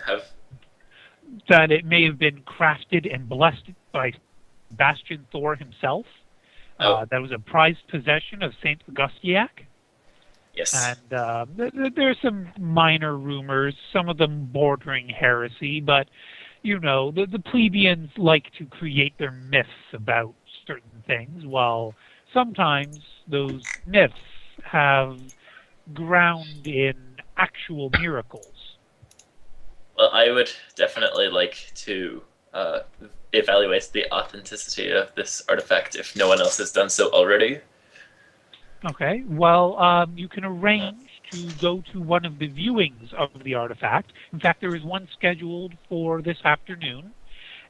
have? That it may have been crafted and blessed by Bastion Thor himself. Oh, That was a prized possession of Saint Augustiac. yes. And there's some minor rumors, some of them bordering heresy, but you know, the plebeians like to create their myths about certain things, while sometimes those myths have ground in actual miracles. Well, I would definitely like to evaluate the authenticity of this artifact if no one else has done so already. Okay, well, you can arrange to go to one of the viewings of the artifact. In fact, there is one scheduled for this afternoon,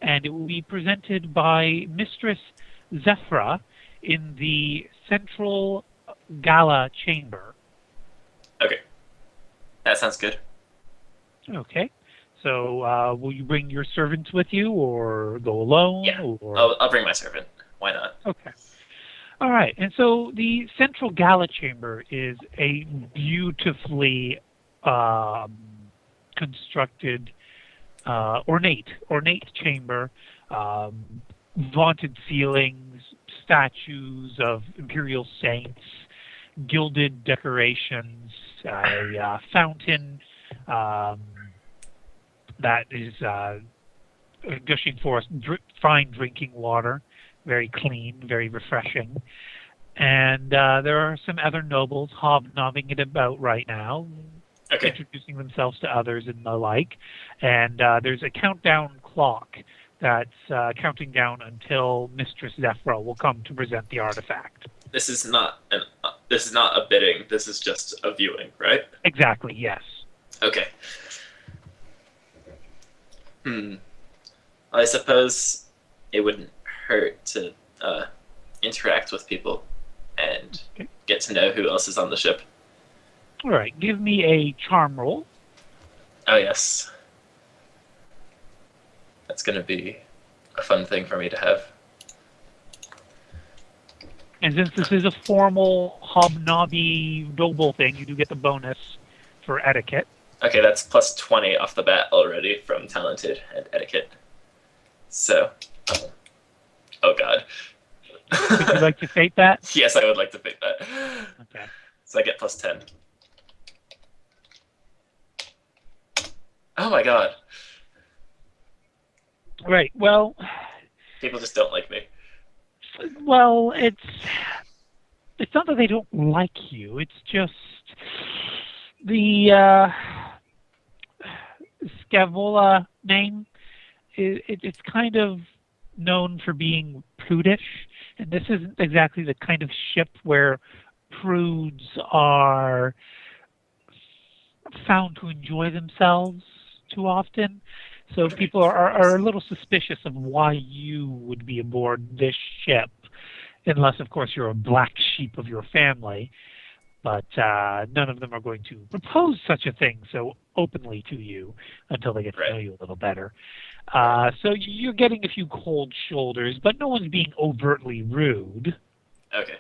and it will be presented by Mistress Zephra in the central gala chamber. Okay, that sounds good. Okay, so will you bring your servants with you, or go alone, Yeah, or I'll bring my servant. Why not? okay? All right, and so the central gala chamber is a beautifully um, constructed, ornate chamber, um, vaunted ceilings, statues of imperial saints, gilded decorations, a fountain um, that is gushing forth fine drinking water, very clean, very refreshing. And there are some other nobles hobnobbing it about right now, Okay, introducing themselves to others and the like. And there's a countdown clock that's counting down until Mistress Zephra will come to present the artifact. this is not a bidding. This is just a viewing, right? Exactly, yes. Okay. Hmm. I suppose it wouldn't hurt to uh, interact with people and Okay. get to know who else is on the ship. All right, give me a charm roll. Oh yes, that's gonna be a fun thing for me to have. And since this is a formal hobnobby noble thing, you do get the bonus for etiquette. Okay, that's plus 20 off the bat already from talented and etiquette. So, oh god. Would you like to fate that? Yes, I would like to pick that. Okay. So I get plus 10. Oh my god. Right. Well, People just don't like me. it's not that they don't like you. It's just the Scavola name. It's kind of known for being prudish, and this isn't exactly the kind of ship where prudes are found to enjoy themselves too often. So Okay, people are a little suspicious of why you would be aboard this ship, unless, of course, you're a black sheep of your family. But none of them are going to propose such a thing so openly to you until they get to right, know you a little better. right. So you're getting a few cold shoulders, but no one's being overtly rude. Okay.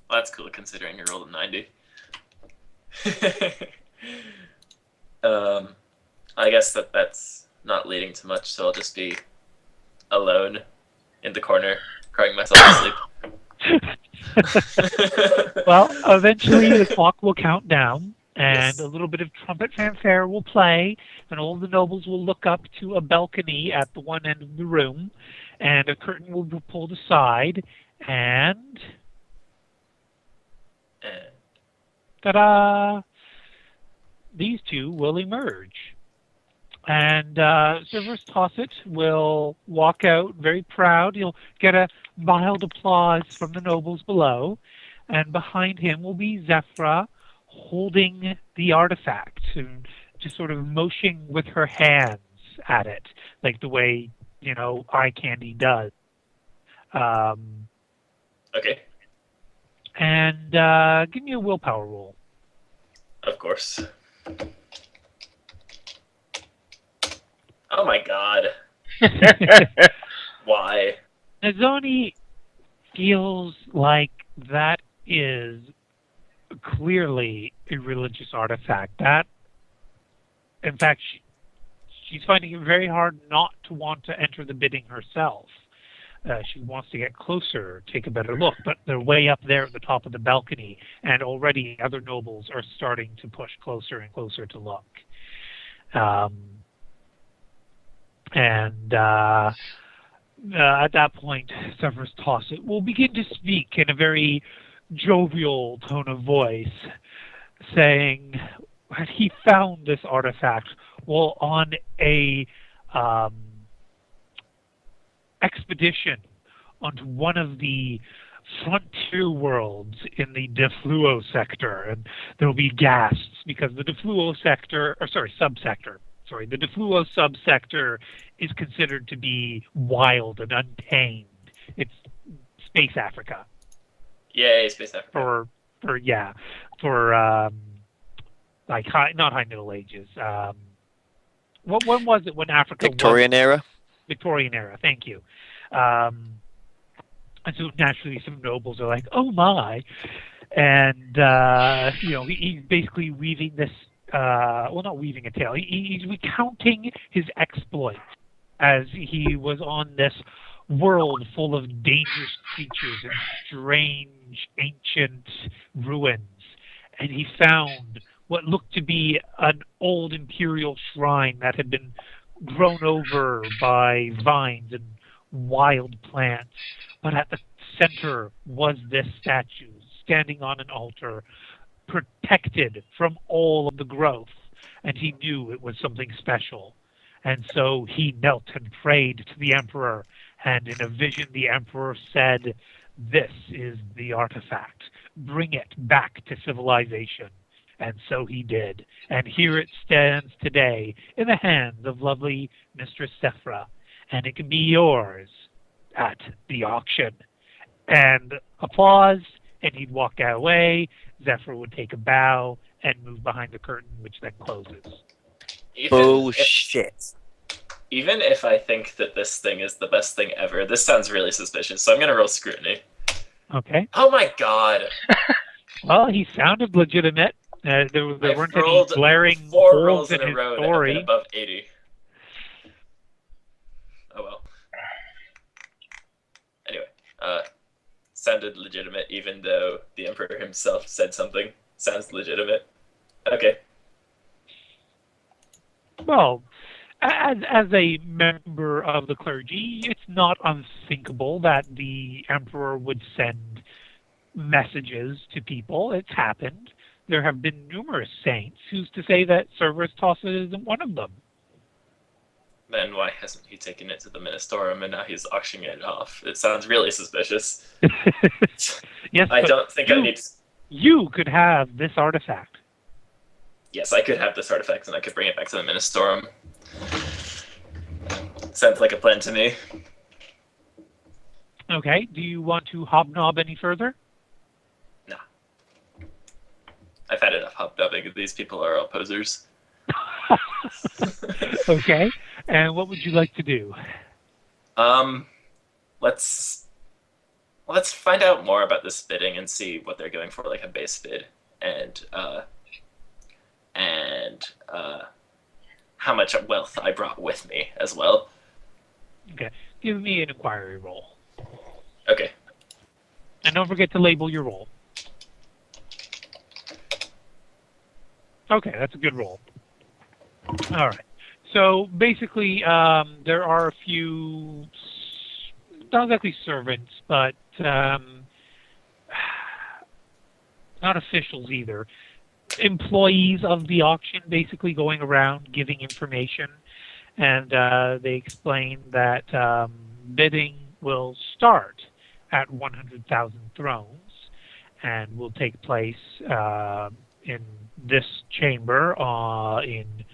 Well, that's cool considering you rolled a 90. um, I guess that's not leading to much, so I'll just be alone in the corner, crying myself to sleep. Well, eventually the clock will count down, and a Yes. little bit of trumpet fanfare will play, and all the nobles will look up to a balcony at the one end of the room, and a curtain will be pulled aside, and And, ta-da! These two will emerge. And Cerberus Tosset will walk out very proud. He'll get a mild applause from the nobles below. And behind him will be Zephra holding the artifact and just sort of motioning with her hands at it, like the way, eye candy does. Um, okay, and give me a willpower roll. of course. Oh my god. Why? Nazoni feels like that is clearly a religious artifact. That, in fact, she's finding it very hard not to want to enter the bidding herself. She wants to get closer, take a better look, but they're way up there at the top of the balcony, and already other nobles are starting to push closer and closer to look. At that point, Severus Tosset will begin to speak in a very jovial tone of voice, saying that he found this artifact while on a expedition onto one of the frontier worlds in the Defluo sector, and there will be gasps because the Defluo sector, or sorry, subsector. Sorry, the Defluo subsector is considered to be wild and untamed. It's space Africa. Yay, space Africa. For like not high Middle Ages. When was it when Africa Victorian era? Victorian era, thank you. And so naturally some nobles are like, oh my. And, he's basically weaving this, not weaving a tale. He's recounting his exploits as he was on this world full of dangerous creatures and strange ancient ruins. And he found what looked to be an old imperial shrine that had been grown over by vines and wild plants. But at the center was this statue standing on an altar, protected from all of the growth. And he knew it was something special. And so he knelt and prayed to the emperor. And in a vision, the emperor said, "This is the artifact. Bring it back to civilization." And so he did. And here it stands today in the hands of lovely Mistress Sephra. And it can be yours at the auction. And applause, and he'd walk away. Zephyr would take a bow and move behind the curtain, which then closes. Bullshit. Even if I think that this thing is the best thing ever, this sounds really suspicious, so I'm going to roll scrutiny. Okay. Oh my god. Well, he sounded legitimate. There weren't any rolled glaring 4 holes rolls in in a his row story. that have been above 80. Oh well. Anyway, sounded legitimate even though the Emperor himself said something. Sounds legitimate. Okay. Well, as a member of the clergy, it's not unthinkable that the emperor would send messages to people. It's happened. There have been numerous saints. Who's to say that Severus Tosset isn't one of them? Then why hasn't he taken it to the Ministorum and now he's auctioning it off? It sounds really suspicious. Yes, I don't think I need... You could have this artifact. Yes, I could have this artifact and I could bring it back to the Ministorum. Sounds like a plan to me. Okay, do you want to hobnob any further? No. I've had enough hobnobbing. These people are all posers. Okay, and what would you like to do? Let's find out more about this bidding and see what they're going for, like a base bid, and how much wealth I brought with me as well. Okay, give me an inquiry roll. Okay. And don't forget to label your roll. Okay, that's a good roll. All right. So basically, there are a few, not exactly servants, but not officials either, employees of the auction basically going around giving information. And they explain that bidding will start at 100,000 thrones and will take place in this chamber in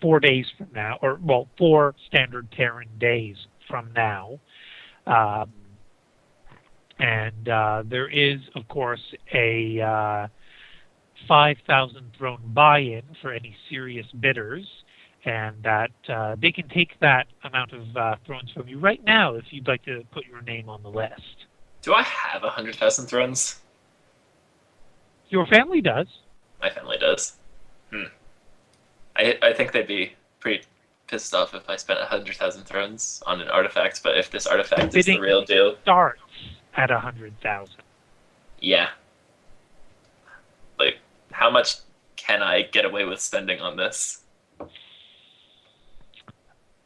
4 days from now, or, well, 4 standard Terran days from now. And there is, of course, a 5,000 throne buy-in for any serious bidders, and that they can take that amount of thrones from you right now if you'd like to put your name on the list. Do I have 100,000 thrones? Your family does. My family does. I think they'd be pretty pissed off if I spent 100,000 thrones on an artifact, but if this artifact is the Bidding real deal, starts at 100,000. yeah. Like, how much can I get away with spending on this?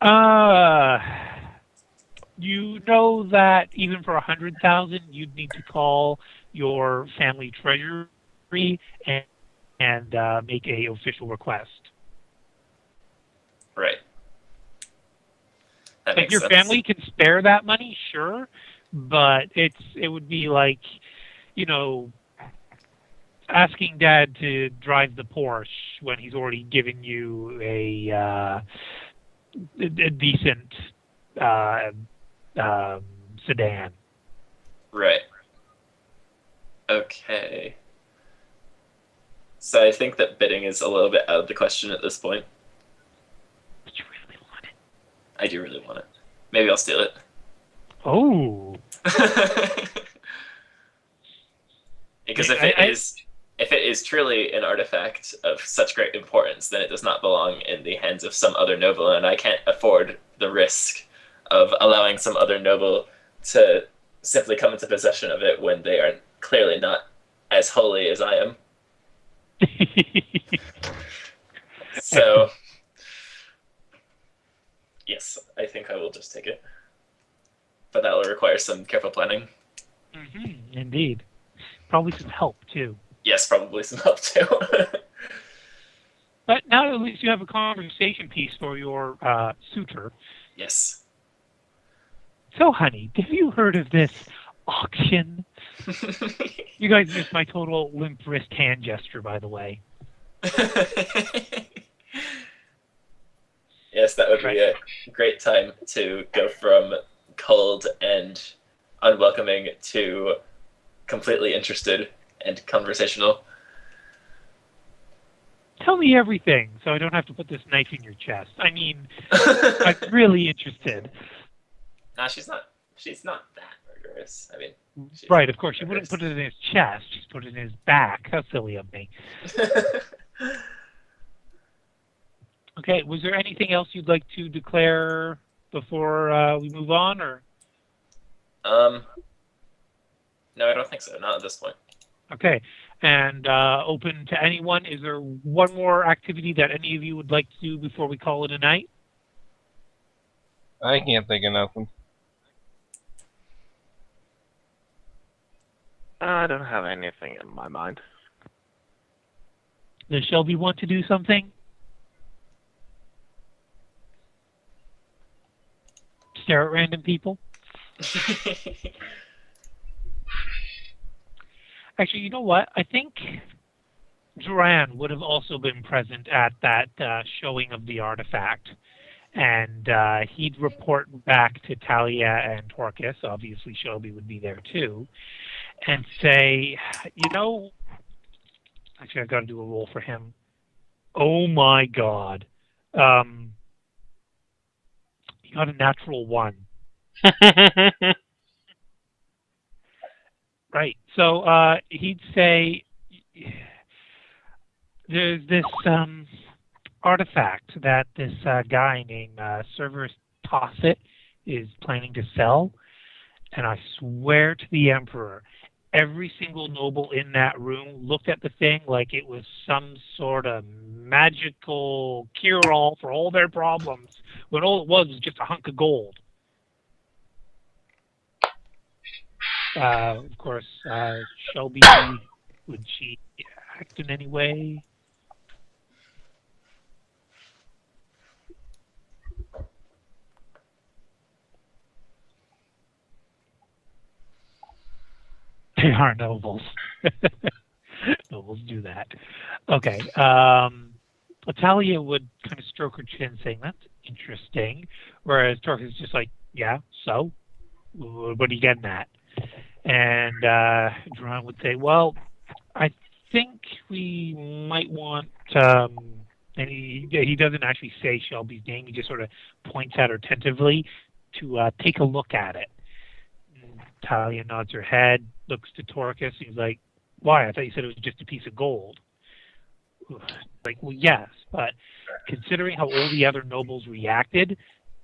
Uh, you know that even for 100,000, you'd need to call your family treasury and, and make a official request. Right. That Like makes your sense. family can spare that money, sure, but it would be like, you know, asking dad to drive the Porsche when he's already given you a decent uh, sedan. Right. Okay. So I think that bidding is a little bit out of the question at this point. But you really want it. I do really want it. Maybe I'll steal it. Oh, Because I if it is truly an artifact of such great importance, then it does not belong in the hands of some other noble, and I can't afford the risk of allowing some other noble to simply come into possession of it when they are clearly not as holy as I am. So, excellent. yes, I think I will just take it. But that will require some careful planning. Indeed, probably some help too. Yes, probably some help too. But now at least you have a conversation piece for your suitor. Yes. So, honey, have you heard of this auction? You guys missed my total limp wrist hand gesture, by the way. Yes, that would Right. be a great time to go from cold and unwelcoming to completely interested and conversational. Tell me everything, so I don't have to put this knife in your chest. I mean, I'm really interested. Nah, she's not. She's not that murderous. I mean, she's Right, of course. You wouldn't murderous. put it in his chest. Just put it in his back. How silly of me. Okay, was there anything else you'd like to declare before we move on, or? um, no, I don't think so. Not at this point. Okay, and open to anyone. Is there one more activity that any of you would like to do before we call it a night? I can't think of nothing. I don't have anything in my mind. Does Shelby want to do something? Stare at random people? Actually, you know what? I think Duran would have also been present at that showing of the artifact. And he'd report back to Talia and Torquus. Obviously, Shelby would be there too. And say, you know, actually, I've got to do a roll for him. Oh my God. He got a natural one. Right. So he'd say, there's this artifact that this guy named Cerberus Tosset is planning to sell, and I swear to the Emperor, every single noble in that room looked at the thing like it was some sort of magical cure-all for all their problems, when all it was just a hunk of gold. Of course, Shelby, would she act in any way? They are nobles. Nobles do that. Okay. Natalia would kind of stroke her chin, saying, "That's interesting." Whereas Torque is just like, "Yeah, so? What are you getting at?" And Duran would say, "Well, I think we might want," and he doesn't actually say Shelby's name. He just sort of points at her tentatively to take a look at it. Talia nods her head, looks to Torquus. He's like, "Why? I thought you said it was just a piece of gold." like, well, yes, but considering how all the other nobles reacted,